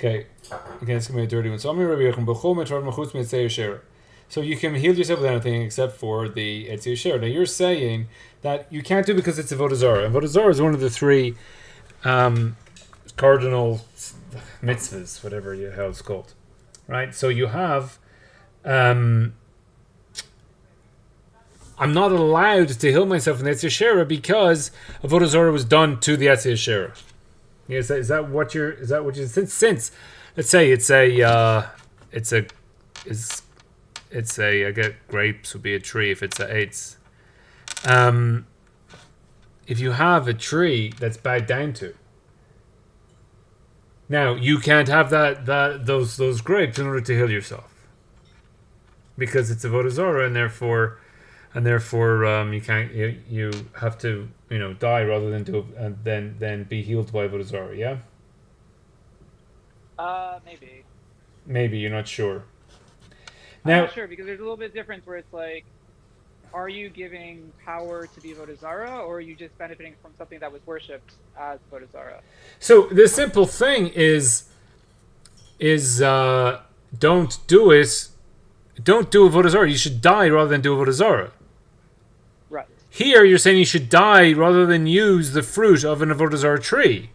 Okay, again, it's going to be a dirty one. So you can heal yourself with anything except for the Etzi Asher. Now you're saying that you can't do it because it's a Avodah Zarah. And Avodah Zarah is one of the three cardinal mitzvahs, whatever how it's called. Right? So you have... I'm not allowed to heal myself in the Etzi Asher because Avodah Zarah was done to the Etzi Asher. Is that what you're since let's say it's a I get grapes would be a tree if it's a eitz. If you have a tree that's bowed down to, now you can't have those grapes in order to heal yourself because it's a avodah zarah, and therefore you can't you have to die rather than do than be healed by avodah zarah. Yeah. Maybe you're not sure. Now, I'm not sure because there's a little bit difference where it's like, are you giving power to the avodah zarah, or are you just benefiting from something that was worshipped as avodah zarah? So the simple thing is don't do it. Don't do avodah zarah. You should die rather than do avodah zarah. Right. Here you're saying you should die rather than use the fruit of an avodah zarah tree.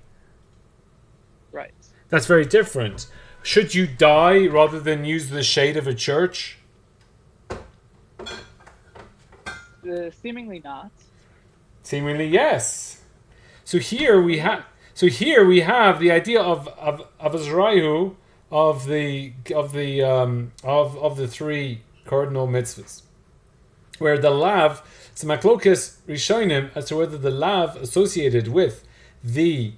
Right. That's very different. Should you die rather than use the shade of a church? Seemingly not. Seemingly yes. So here we have the idea of Azrahu of the three cardinal mitzvahs, where the lav, it's maklokes rishonim as to whether the lav associated with the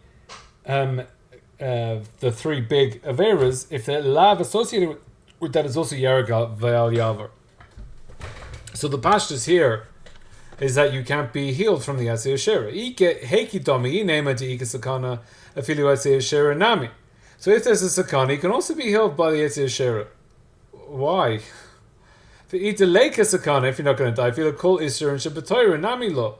three big averas, if the lav associated with that is also yarek v'al yavar. So the pashtus here is that you can't be healed from the Etzi Asher. So if there's a sakana, you can also be healed by the Etzi Asher. Why? If you're not going to die, if you call Isser and Shabbatayra Nami lo.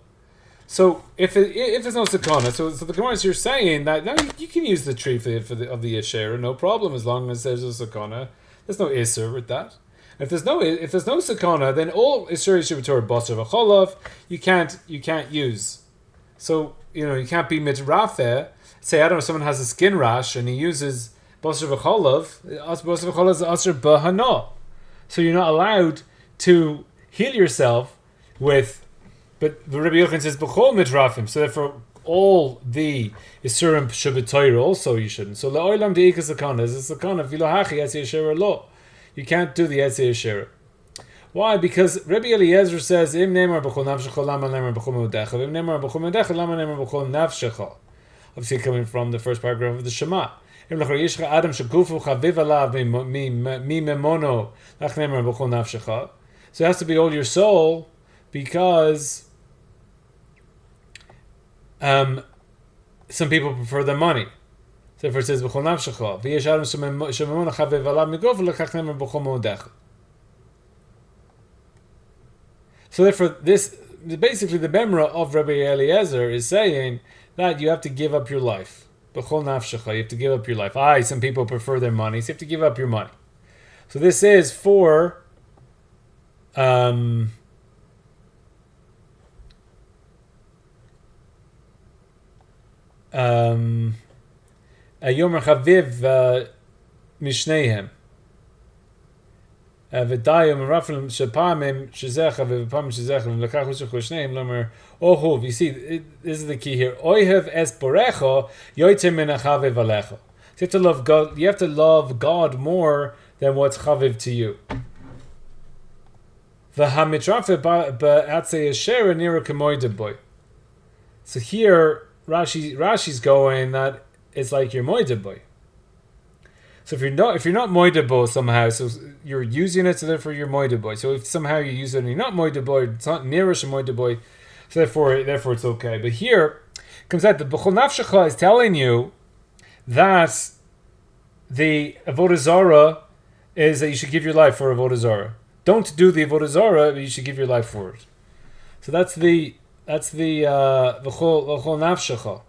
So if there's no sakana, so the Gemara is you're saying that now you can use the tree of the Asher, no problem, as long as there's a sakana. There's no Isser with that. If there's no sakana, then all Isser Shabbatayra Basar v'cholav you can't use. So you can't be mitrafeh. Say I don't know, someone has a skin rash and he uses Basar v'cholav. Basar v'cholav is Asher b'hana. So you're not allowed to heal yourself with. But the Rabbi Yochanan says b'chol mitrafim. So therefore, all the isurim shabbatayra also you shouldn't. So la'olam de'ikas sakana is a sakana v'lohachi etzi asher lo. You can't do the etzi asher. Why? Because Rabbi Eliezer says im ne'mar b'chol nafshecha lama ne'mar b'chol me'udecha im ne'mar b'chol me'udecha lama ne'mar b'chol nafshecha. Obviously, coming from the first paragraph of the Shema. Im lachar yishcha adam shegufu chaviv alav mi memono lach ne'mar b'chol nafshecha. So it has to be all your soul, because some people prefer the money. So if it says b'chol nafshecha, v'yesh adam shememona chaviv alav migofu lachach ne'mar b'chol me'udecha. So therefore, basically the memra of Rabbi Eliezer is saying that you have to give up your life. B'chol nafshecha, you have to give up your life. Some people prefer their money, so you have to give up your money. So this is for a yomer chaviv mishneihem. V'dayim raflim shepamim shezecha v'pamim shezecha v'lekach u'shechol shneim lomer ohuv. You see, this is the key here. Oihev es borecha yoyter min hachaviv alecha. So you have to love God. You have to love God more than what's chaviv to you. V'hamitrafeh ba'atzei asher nira kemoide boy. So here Rashi's going that it's like you're moide boy. So if you're not moidebo somehow, so you're using it, so therefore you're moidebo. So if somehow you use it and you're not moidebo, it's not nearish moidebo, so therefore it's okay. But here comes out the b'chol nafshecha is telling you that the avodah zarah is that you should give your life for avodah zarah. Don't do the avodah zarah, but you should give your life for it. So that's the b'chol nafshecha.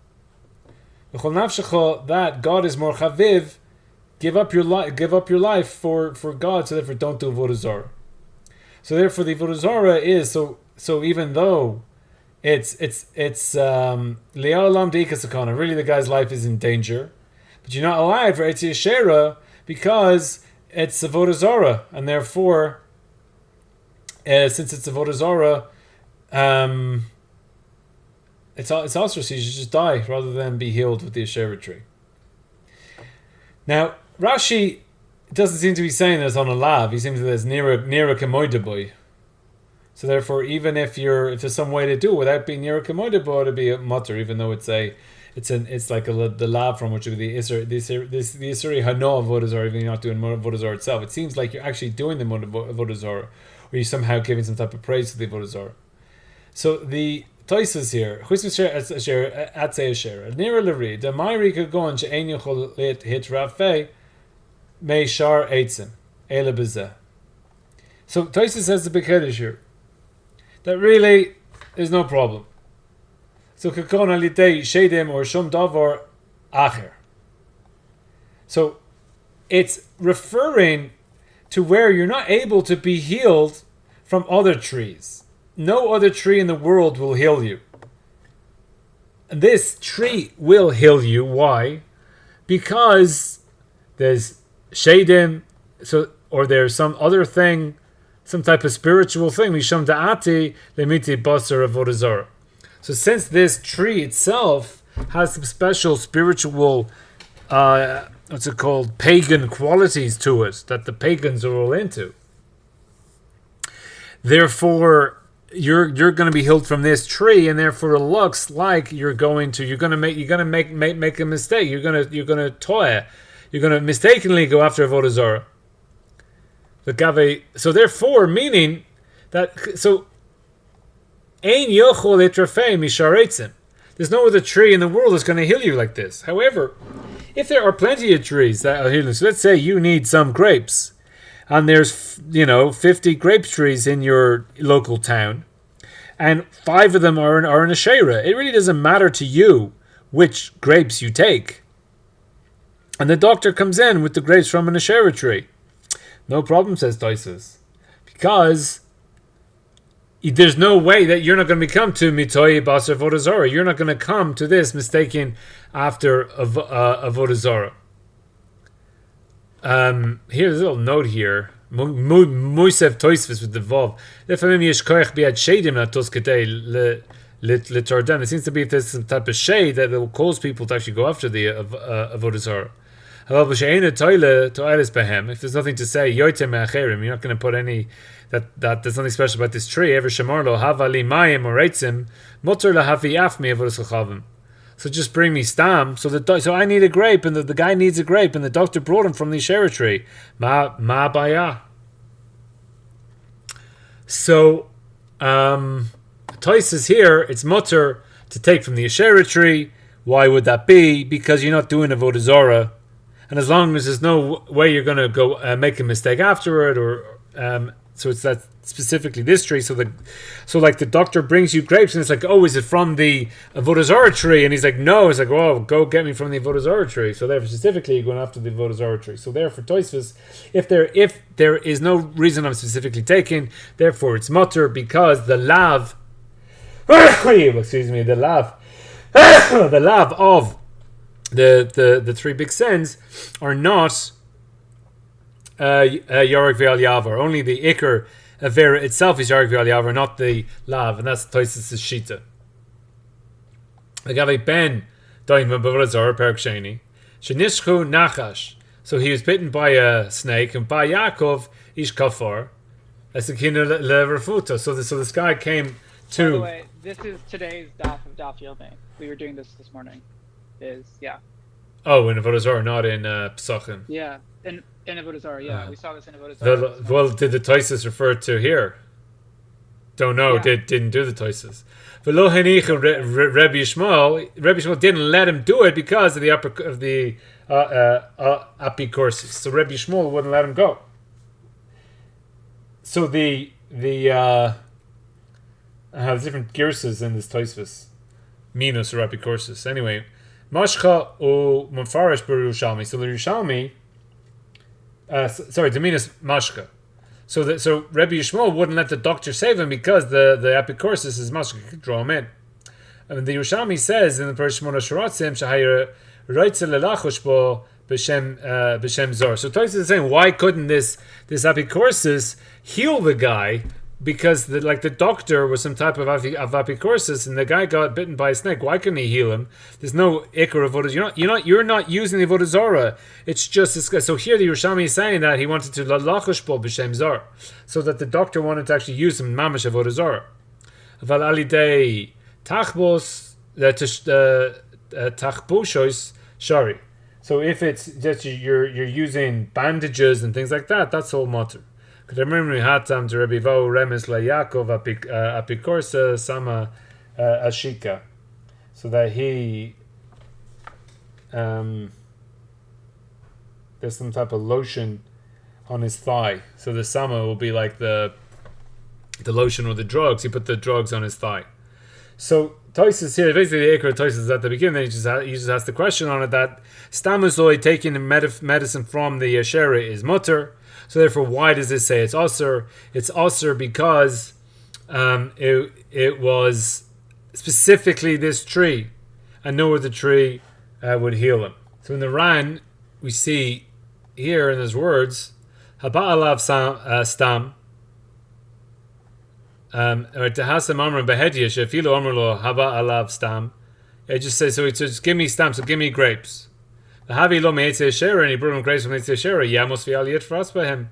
B'chol nafshecha, that God is more chaviv give up your life for God, so therefore don't do avodah zarah. So therefore the avodah zarah is so even though it's le'olam deika sakana, really the guy's life is in danger, but you're not allowed for etzi Ashera because it's avodah zarah, and therefore since it's avodah zarah, it's Asra, so you should just die rather than be healed with the Ashera tree. Now, Rashi doesn't seem to be saying this on a lav. He seems to there's near a kamoidaboy. So therefore, even if there's some way to do it without being near a kamoidaboy, to be a mutter, even though it's like the lav from which would be the isuri hano avodah zarah, even you're not doing avodah zarah itself. It seems like you're actually doing the avodah zarah, or you're somehow giving some type of praise to the avodah zarah. So the Toises here, Atzei Ashera. Nira Lari, the Mairi could go on She'en Yochol Hitrafei Meishar Eitzim Ele Bezeh. So Toises says the big Kiddush here that really is no problem. So Kakon Alitei Shedim or Shum Davor Acher. So it's referring to where you're not able to be healed from other trees. No other tree in the world will heal you. This tree will heal you. Why? Because there's shadim, or there's some other thing, some type of spiritual thing. Misham da'ati lemiti basar avodah zarah. So since this tree itself has some special spiritual, what's it called, pagan qualities to it that the pagans are all into. Therefore, you're going to be healed from this tree, and therefore it looks like you're going to make a mistake. You're going to toy. You're going to mistakenly go after avodah zarah. So therefore, meaning that ein yochol yitrafä misharetzim. There's no other tree in the world that's going to heal you like this. However, if there are plenty of trees that are healing, so let's say you need some grapes, and there's 50 grape trees in your local town, and 5 of them are in Ashera. It really doesn't matter to you which grapes you take. And the doctor comes in with the grapes from an Ashera tree. No problem, says Toises, because there's no way that you're not going to become to mitoi basar avodah zarah. You're not going to come to this mistaken after avodah zarah. Here's a little note here. Moisev Toisvis with the Vav. It seems to be if there's some type of shade that will cause people to actually go after the avodah zarah. If there's nothing to say, you're not going to put any that there's nothing special about this tree. Ever shamarlo havali mayim or eitzim mutter lahavi afmi avodas chachavim. So just bring me stam. So I need a grape, and the guy needs a grape, and the doctor brought him from the Ashera tree. Ma baya. So, Toises here, it's mutter to take from the Ashera tree. Why would that be? Because you're not doing avodah zarah, and as long as there's no way you're going to go make a mistake afterward, or so it's that specifically this tree. So like the doctor brings you grapes, and it's like, oh, is it from the avodah zarah tree? And he's like, no. It's like, oh, go get me from the avodah zarah tree. So therefore, specifically, you're going after the avodah zarah tree. So therefore, Toisves, if there is no reason I'm specifically taking, therefore it's mutter because the lav, the lav of the 3 big sins are not Yarek Ve'al Yavar. Only the Iker Avera itself is Yarek Ve'al Yavar, not the Lav, and that's Toises' Shita. Agave Ben Daim B'Avodah Zarah Perek Sheni Shenishchu Nachash. So he was bitten by a snake, and by Yaakov Ish Kafar Esekina LeRefuta. So this guy came to. By the way, this is today's daf of Daf Yomi. We were doing this morning. Oh, in Avodah Zarah, not in Pesachim. Yeah, in Avodah Zarah, yeah. We saw this in Avodah Zarah. Well, did the Toises refer to here? Don't know. Yeah. Didn't do the Toises. V'lo henicha Rebbe Shmuel didn't let him do it because of the apicorsis. So Rebbe Shmuel wouldn't let him go. So there's different girsas in this Toisves. Minus or apicorsis. Anyway, Mashcha u Mufarish Ber Yerushalmi. So the Yerushalmi Dominus Mashka. So Rebbe Yishmael wouldn't let the doctor save him because the epicorsis is Mashka, could draw him in. And the Yerushalmi says in the Parish Shmona Sharatzim, Shahayra Reitzel Lelachush Bo B'Shem Zor. So Tosfos is saying, why couldn't this epicorsis heal the guy? Because the doctor was some type of apicorsis, and the guy got bitten by a snake. Why couldn't he heal him? There's no ikar of avodah. You're not using the avodah zara. It's just this. So here the Yerushalmi is saying that he wanted to lalachush bo b'shem zar, so that the doctor wanted to actually use some mamash avodah zara. Aval alidei tachbos tachboshois shari. So if it's just you're using bandages and things like that, that's all mutter. So that he there's some type of lotion on his thigh. So the sama will be like the lotion or the drugs. He put the drugs on his thigh. So Tosfos here, basically the Ikar of Tosfos is at the beginning. He just has the question on it that stamazoi taking medicine from the Ashera is mutter. So therefore, why does this say it's Aser? It's Aser because it was specifically this tree, and no other tree would heal him. So in the Ran, we see here in his words, Haba alav stam, or tehasam amram behediya shefilu amrlo haba alav stam. It just says, so it says, give me stam, so give me grapes. The Havy lo מעצי Ashera, and he brought him grapes from מעצי Ashera. Yamos v'al yitras by him.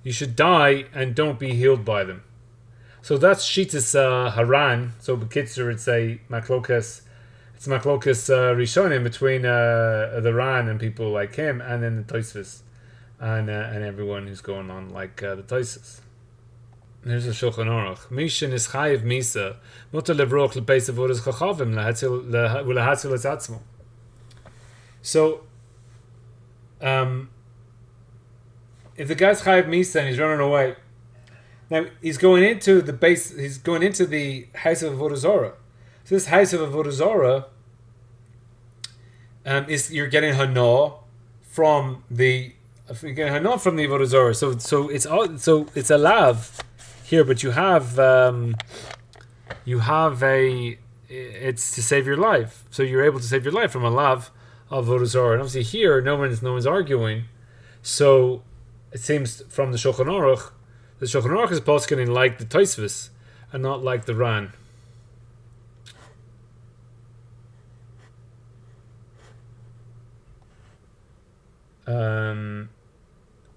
You should die and don't be healed by them. So that's Shitas Haran. So B'Kitzur, it's a Maklokas. It's Maklokas Rishonim between the Ran and people like him, and then the Tosfos and everyone who's going on like the Tosfos. Here's a Shulchan Aruch. Mishin is chayiv misa. Mutar levroch lebeis avodas chachavim lehatzil esatzmo. So, if the guy's chayiv misa and he's running away, now he's going into the base. He's going into the house of avodah zarah. So this house of avodah zarah is you're getting hana from the avodah zarah. So it's a lav here, but you have it's to save your life. So you're able to save your life from a lav of avodah zarah. And obviously here no one's arguing. So it seems from the Shulchan Aruch, the Shulchan Aruch is poskening like the Tosfos and not like the Ran.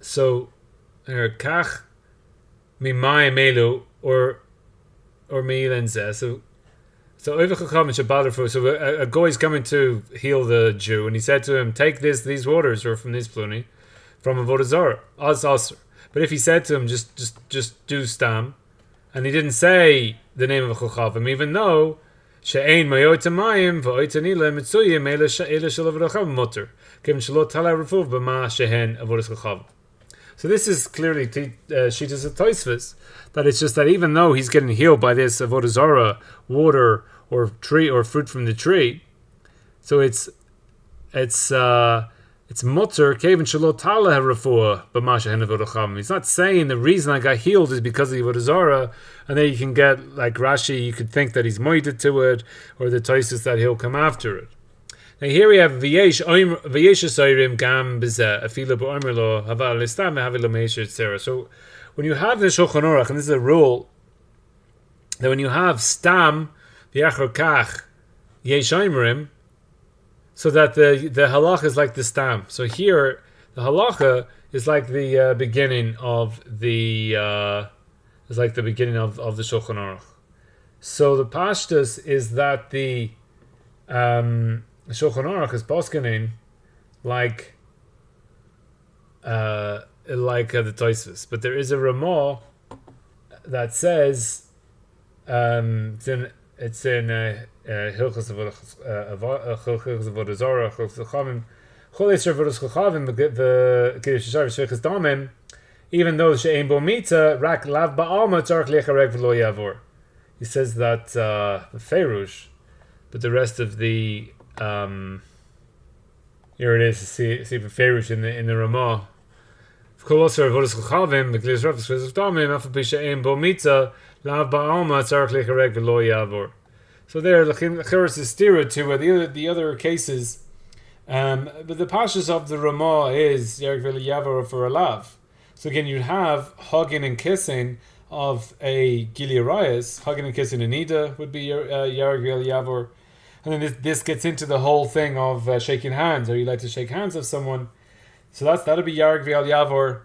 So kach mimayim elu or meilen zeh. So a goy is coming to heal the Jew, and he said to him, "Take these waters, or from this pluni, from avodah zarah, aser." But if he said to him, just do stam, and he didn't say the name of a chochavim, even though she'ein mayot mayim va'oitanila mitzuyim ela shel avodah chochavim mutter, given shalot talai refuv b'ma shehen avodah chochavim. So this is clearly Shitas of Tosfos, that it's just that even though he's getting healed by this avodah zarah, water or tree or fruit from the tree, so it's mutter kevin shalot talah refuah b'ma shehen avodah chochavim. He's not saying the reason I got healed is because of the avodah zarah, and then you can get like Rashi, you could think that he's moided to it, or the Tosfos that he'll come after it. Now here we have v'yesh asayrim gam b'zeh afilu b'omer lo haval listam havi lo meisher etc. So when you have the Shulchan Aruch, and this is a rule, that when you have stam v'yachar kach yesh oimrim, so that the halacha is like the stam. So here the halacha is like the beginning of the Shulchan Aruch. So the pashtus is that the Shulchan Aruch is poskening like the Tosfos, but there is a Ramah that says it's in Hilchos Avodah Zarah, Hilchos Chachamim, Chol Yisrael Avodas Chachamim, the Kiddush Shar Sheikhas Damim, even though she'ein bo mitzah, rak lav ba'alma tzarich lecharek v'lo yavor. He says that the Ferush, but the rest of the here it is. See Ferush in the Ramah. Kolosser avodas chachavim, the Yitrapha shchizuk damim, afal pisha ein bo mitzah, lav ba'alma tzarech lecharek v'lo yavor. So there, the Chiris is steered to the other cases. But the pashas of the Ramah is Yarek v'lo yavor for a lav. So again, you have hugging and kissing of a Gili Arayas. Hugging and kissing a Nida would be Yarek v'lo yavor. And then this gets into the whole thing of shaking hands. Or you like to shake hands of someone. So that'll be Yarek v'al Yavor,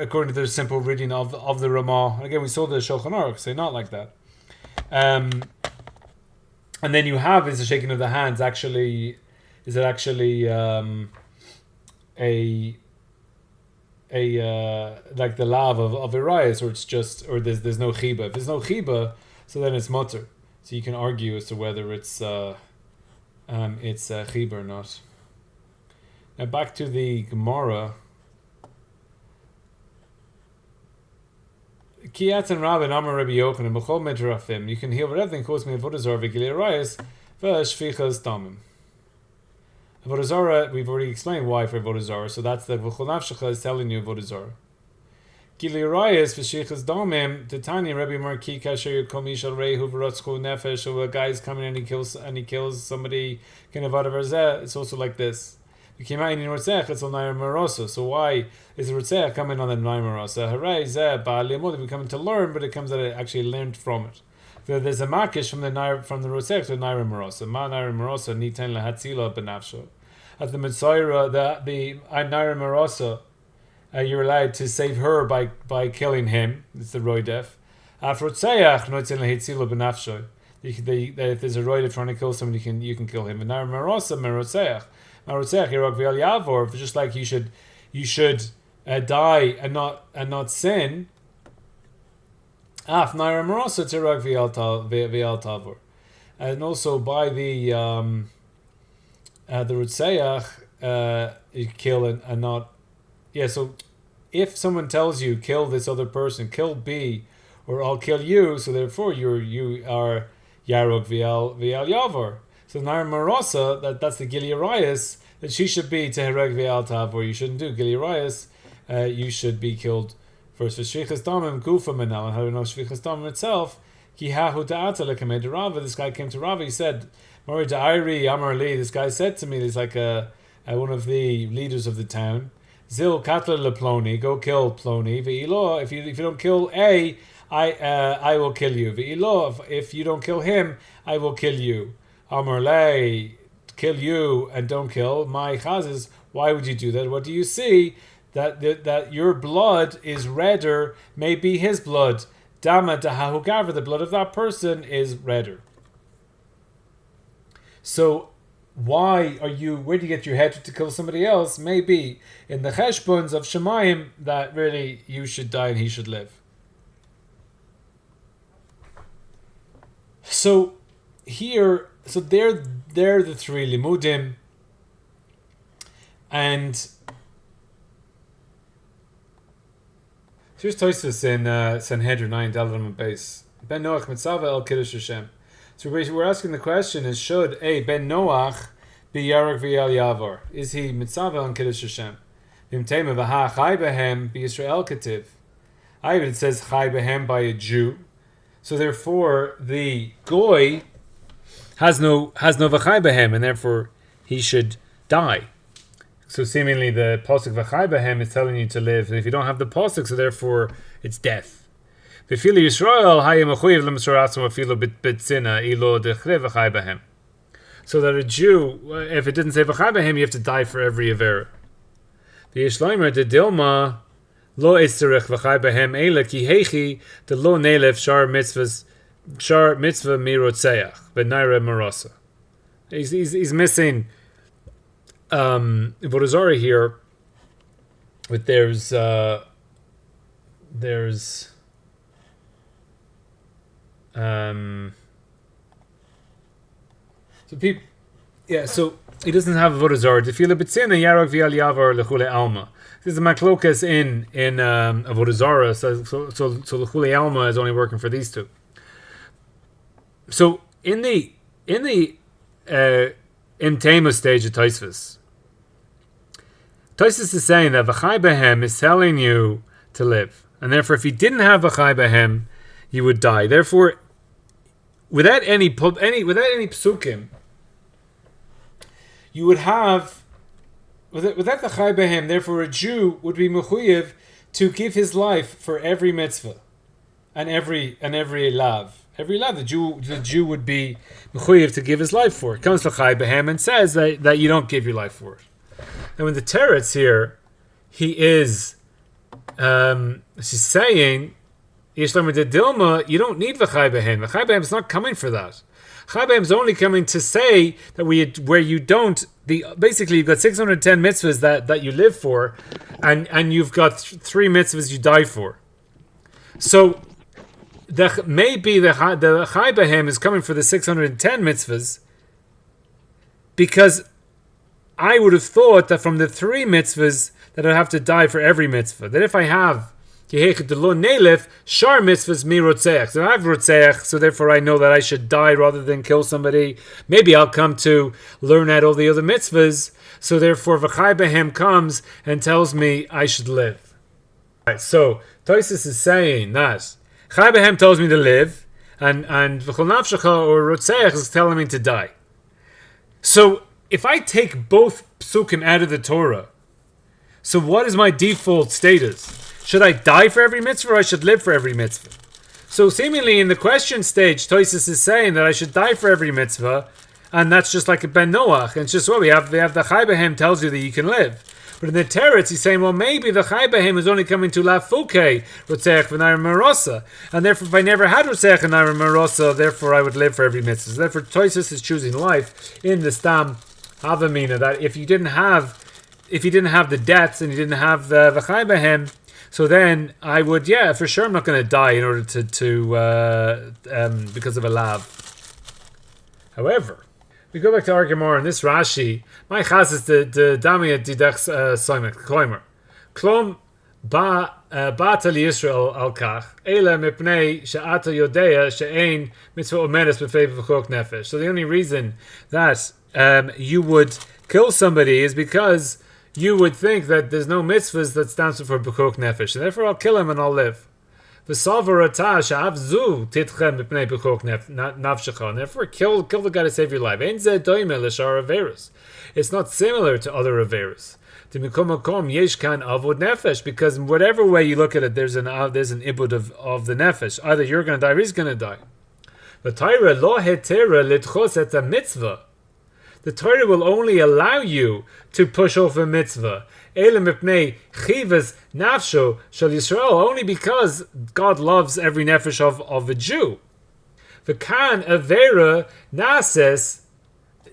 according to the simple reading of the Ramah. And again, we saw the Shulchan Aruch say not like that. And then you have is the shaking of the hands. Actually, is it actually a like the lav of Arias, or it's just, or there's no chiba. If there's no chiba, so then it's mutter. So you can argue as to whether it's chiba or not. Now back to the Gemara. Kiyat and Rabbi Amar Rabbi Yochanan B'chol Midrafim. You can heal everything caused me avodah zarah v'gilei arayos v'shfichas damim. Avodah zarah, we've already explained why for avodah zarah. So that's the v'chol nafshecha is telling you avodah zarah. Gilei arayos v'shfichas damim. Titania Rabbi Amar Ki kasher yikom ish al reihu v'rotzchu nefesh. So a guy is coming and he kills somebody. Can avodah varzeh. It's also like this. It's so why is the Rutzech coming on the Nair Marosa? Hooray, Zeh, Ba'al we coming to learn, but it comes that it actually learned from it. There's a makish from the Rutzech to Nair Marosa. Ma Nair Marosa, Nitan Lahatzila Benafsho. At the Mitzaira, the Nair Marosa, you're allowed to save her by killing him. It's the Roidef. After Rutzech, Nitan Lahatzila Benafsho. If there's a Roidef trying to kill somebody, you can kill him. But Nair Marosa, Merotzech. Just like you should die and not sin. And also by the Rutseach, you kill and not. Yeah. So if someone tells you kill this other person, kill B, or I'll kill you, so therefore you are Yarok Vial Yavor. So Nair Marosa, that's the Gili Arayos, that she should be Tehereg Ve'al Tav, or you shouldn't do Gili Arayos, you should be killed first. For Shvichas Damim Gufa Menal, and how do you know Shvichas Damim itself? Ki Hahu Ta'ata Lekamed Rava. This guy came to Rava. He said, Mori Da'iri Amar Li. This guy said to me, he's like one of the leaders of the town. Zil Katla Leploni. Go kill Ploni. Ve'ilo. If you don't kill A, I will kill you. Ve'ilo. If you don't kill him, I will kill you. Amar Le, kill you and don't kill my chazes. Why would you do that? What do you see? That your blood is redder, may be his blood. Dama dahahugaver, the blood of that person is redder. So where do you get your head to kill somebody else? Maybe in the cheshbons of Shemayim that really you should die and he should live. So here, so they're the three limudim, and here's Tosfos in Sanhedrin 9 Daladam and base. Ben Noach mitzvah el kiddush Hashem. So we're asking the question: is should Ben Noach be Yarek v'al Yavor? Is he mitzvah el kiddush Hashem? V'imtema v'ha chai behem b'Yisrael kativ. It says chai behem by a Jew, so therefore the goy has no v'chai behem, and therefore he should die. So seemingly the pasuk v'chai behem is telling you to live, and if you don't have the pasuk, so therefore it's death. V'filu Yisrael hayim achuyev l'msuratzum afilu b'tzina ilo dechre v'chai behem. So that a Jew, if it didn't say v'chai behem, you have to die for every avera. V'yishloimer de dilma lo isterich v'chai behem eila ki heichi de lo nelef shar mitzvahs. Shar mitzvah mirotzeach v'naira marasa. He's missing avodah zarah here. But there's so people, yeah. So he doesn't have avodah zarah. Tefila b'tzina yarok v'al yavar lechule alma. This is a maklokas in avodah zarah. So lechule alma is only working for these two. So in the Imtema stage of Tosfos, Tosis is saying that v'chai behem is telling you to live, and therefore, if you didn't have v'chai behem, you would die. Therefore, without any psukim, you would have without the chai behem. Therefore, a Jew would be mechuyev to give his life for every mitzvah and every lav. Every lav, the Jew would be mechuyev to give his life for. It comes to chai behem and says that you don't give your life for it. And when the teretz here, he is she's saying, Yishlam de Dilma, you don't need v'chai behem. V'chai behem is not coming for that. Chai behem is only coming to say that where you don't, basically you've got 610 mitzvahs that you live for, and you've got 3 mitzvahs you die for. So maybe the chai behem is coming for the 610 mitzvahs, because I would have thought that from the 3 mitzvahs that I'd have to die for every mitzvah. That if I have shar mitzvahs mi rotzeach. So I have rotzeach, so therefore I know that I should die rather than kill somebody. Maybe I'll come to learn out all the other mitzvahs. So therefore v'chai behem comes and tells me I should live. Right, so Tosis is saying that chai behem tells me to live, and v'chol nafshecha or rotzeach is telling me to die. So if I take both psukim out of the Torah, so what is my default status? Should I die for every mitzvah or I should live for every mitzvah? So seemingly in the question stage, Tosis is saying that I should die for every mitzvah, and that's just like a ben Noach. And it's just what we have the chai behem tells you that you can live. But in the teretz, he's saying, well, maybe the chai behem is only coming to la fuke rotzeach v'naira marosa, and therefore if I never had rotzeach and naira marosa, therefore I would live for every mitzvah. So therefore Tosis is choosing life in the stam havamina, that if you didn't have the debts and you didn't have the chai behem, so then I would, for sure I'm not going to die in order to because of a lav. However, we go back to our Gemara and this Rashi, my chaz is the damia didach soimek kloimer klom ba tal Yisrael al kach ela mipnei she'ata yodea she'ein mitzvah omedes b'fei v'chok nefesh. So the only reason that you would kill somebody is because you would think that there's no mitzvahs that stands for b'chok nefesh, and therefore I'll kill him and I'll live. And therefore kill the guy to save your life. It's not similar to other averos. Because whatever way you look at it, there's an ibud of the nefesh. Either you're going to die or he's going to die. The Torah lo hetera litchos et mitzvah. The Torah will only allow you to push off a mitzvah. Only because God loves every nefesh of a Jew. V'kan avera nases,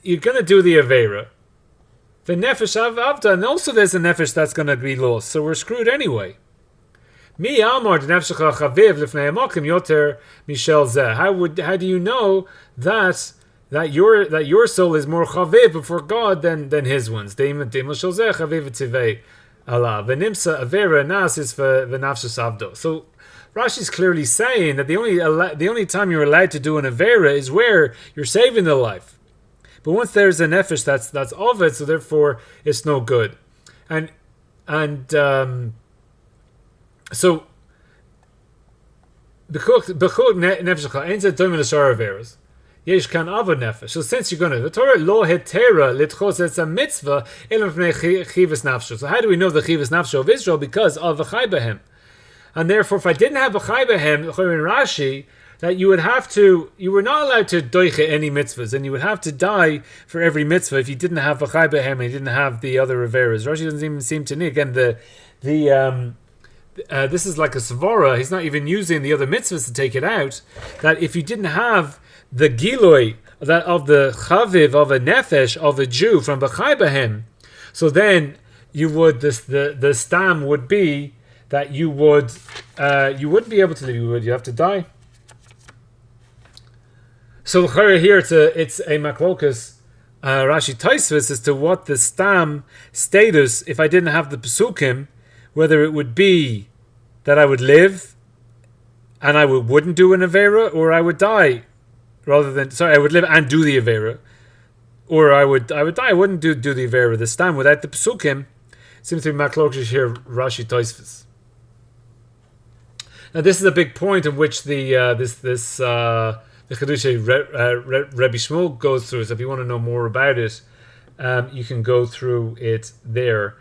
you're going to do the avera. The nefesh avda, and also there's a nefesh that's going to be lost, so we're screwed anyway. Mi amar nefshecha chaviv lifnei amakim yoter mishel zeh. How do you know that your soul is more chaviv before God than his ones? So Rashi's clearly saying that the only time you're allowed to do an avera is where you're saving the life. But once there's a nefesh that's of it, so therefore it's no good. So Yesh kan avad nefesh. So since you're going to, the Torah lo hetera litchos, it's a mitzvah elam v'nei chivas nafsho. So how do we know the chivas nafsho of Israel? Because of v'chai behem. And therefore, if I didn't have v'chai behem, in Rashi, that you were not allowed to doiche any mitzvahs, and you would have to die for every mitzvah if you didn't have v'chai behem and you didn't have the other averas. Rashi doesn't even seem to need. Again, this is like a svara. He's not even using the other mitzvahs to take it out. That if you didn't have the giloi that of the chaviv of a nefesh of a Jew from b'chai behem, so then you would the stam would be that you wouldn't be able to live. You have to die. So here it's a maklokas Rashi Taisvis as to what the stam status if I didn't have the pesukim, whether it would be that I would live and I wouldn't do an avera, or I would die. I would live and do the avera, or I would die. I wouldn't do the avera. The stam without the pesukim, Seems to be Maklokes here, Rashi Tosfos. Now this is a big point in which the Chadushay Rebbe Shmuel goes through. So if you want to know more about it, you can go through it there.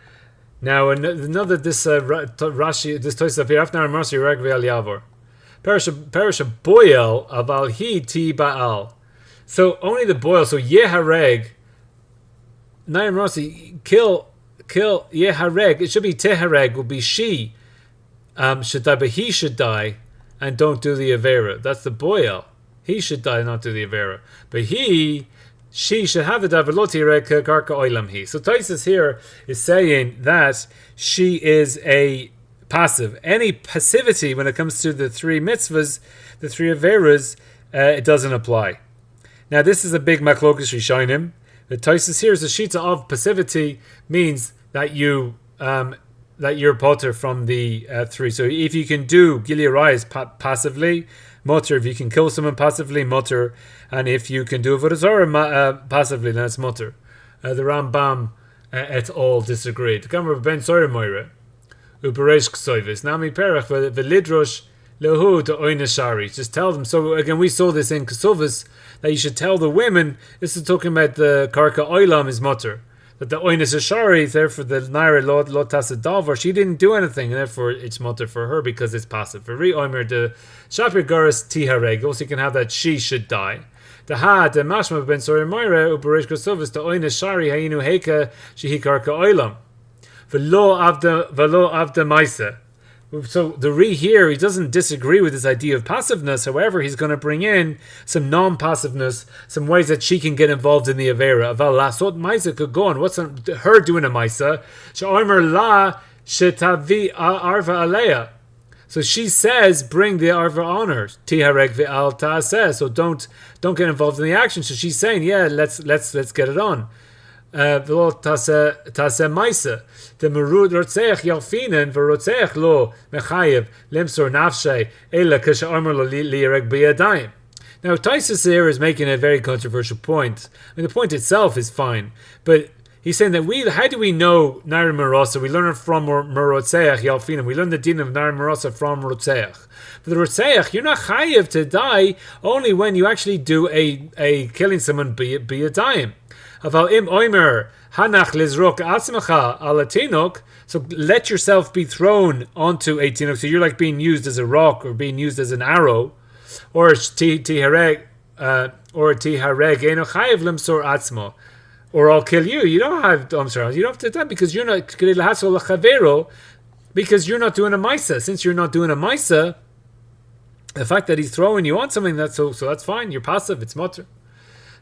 Now another Rashi this Tosfos up here. After Marsi Rag Ve'al Yavor, Perisha Boyel Aval Hi Ti Baal. So only the boil. So Yehareg, Naim Rossi, kill Yehareg. It should be Tehareg. Will be she. Should die, but he should die and don't do the Avera. That's the boil. He should die and not do the Avera. But she should have the Daviloti Karka Oilam he. So Taisus here is saying that she is a passive. Any passivity when it comes to the three mitzvahs, the three Averas, it doesn't apply. Now this is a big Maklokes Rishonim. The Taisus here is a shita of passivity means that that you're potter from the three. So if you can do Gili Arayis passively, mutter. If you can kill someone passively, mutter. And if you can do Avodah Zarah passively, then it's mutter. The Rambam et al. Disagreed. Gamar ben Soyer Moira, Uberesh Ksoivis, Nami Perach, Velidrosh Lehu to Oinashari. Just tell them. So again, we saw this in Kesuvos that you should tell the women. This is talking about the Karka Oilam is mutter. That the Oinas Ashari, therefore the Naira Lot Tasadalvar, she didn't do anything, and therefore it's mutter for her because it's passive. For Re Omer the Shapir Garas Tihareg, also you can have that she should die. The Mashma ben Soyer Moira, Uberish Kosovus, the Oinas Shari, Hainu Heka, Shihikarka Oilam. Velo Avda Maisa. So the Re here, he doesn't disagree with this idea of passiveness. However, he's going to bring in some non-passiveness, some ways that she can get involved in the Avera. Aval Lasot Maisa could go on. What's her doing a Maisa? She'omer La Shetavi Arva Aleya. So she says, bring the Arva on her. Tiharek Ve'al Ta'aseh. So don't get involved in the action. So she's saying, yeah, let's get it on. V'lo Ta'aseh Maisa. The merud rotzeach yalfinen v'rotzeach lo mechayev limsor nafshay ela kasha armor lo liyareg b'yadayim. Now Taisus here is making a very controversial point. I mean, the point itself is fine, but he's saying that how do we know Nair Marosa? We learn it from merotzeach yalfinen. We learn the din of Nair Marosa from rotzeach. But the rotzeach, you're not chayev to die only when you actually do a killing someone b'yadayim. Aval im oimer hanach lizrok atzmacha ala tinok. So let yourself be thrown onto a tinok. So you're like being used as a rock or being used as an arrow, or tihareg eno chayev limsor atzmo, or I'll kill you. You don't have to die because you're not because you're not doing a maisa. Since you're not doing a maisa, the fact that he's throwing you on something so that's fine. You're passive. It's mutter.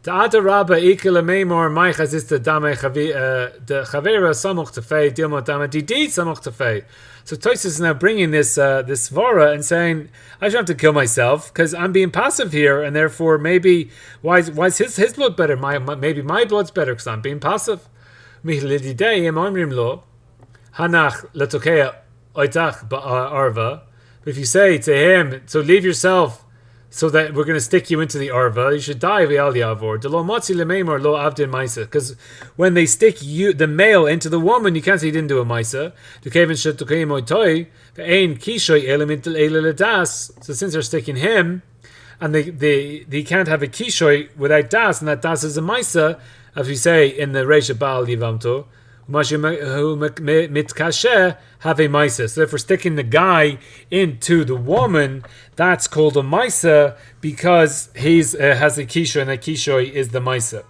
The Adarabba Ikela Maymor Maichas is the Dame the Chavera Samoch Tefei Dilma Dame Didi Samoch Tefei. So Tosis is now bringing this Vara and saying, I shouldn't have to kill myself because I'm being passive here, and therefore maybe why is his blood better? Maybe my blood's better because I'm being passive. Mihlididei Imamrim Lo Hanach Latokea Oitach Arva. If you say to him, so leave yourself, so that we're going to stick you into the arva, you should die v'al yavor. De lo matzi lemeimor lo avdin maisa. Because when they stick the male into the woman, you can't say he didn't do a maisa. De kevin shetukeim oitoi ve'ein kishoy element ele ledas. So since they're sticking him, and they can't have a kishoy without das, and that das is a maisa, as we say in the Reisha Baal Yivamto, mitkasher have a maisa. So therefore, sticking the guy into the woman, that's called a maisa because he's has a kishoy, and that kishoy is the maisa.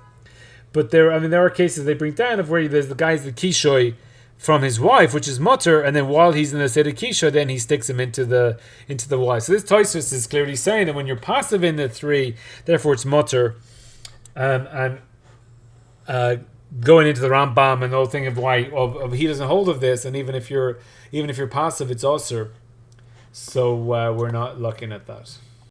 But there are cases they bring down of where there's the guy's the kishoy from his wife, which is mutter, and then while he's in the state of kishoy, then he sticks him into the wife. So this Tosfos is clearly saying that when you're passive in the three, therefore it's mutter, going into the Rambam and the whole thing of why he doesn't hold of this, and even if you're passive, it's also. So we're not looking at that.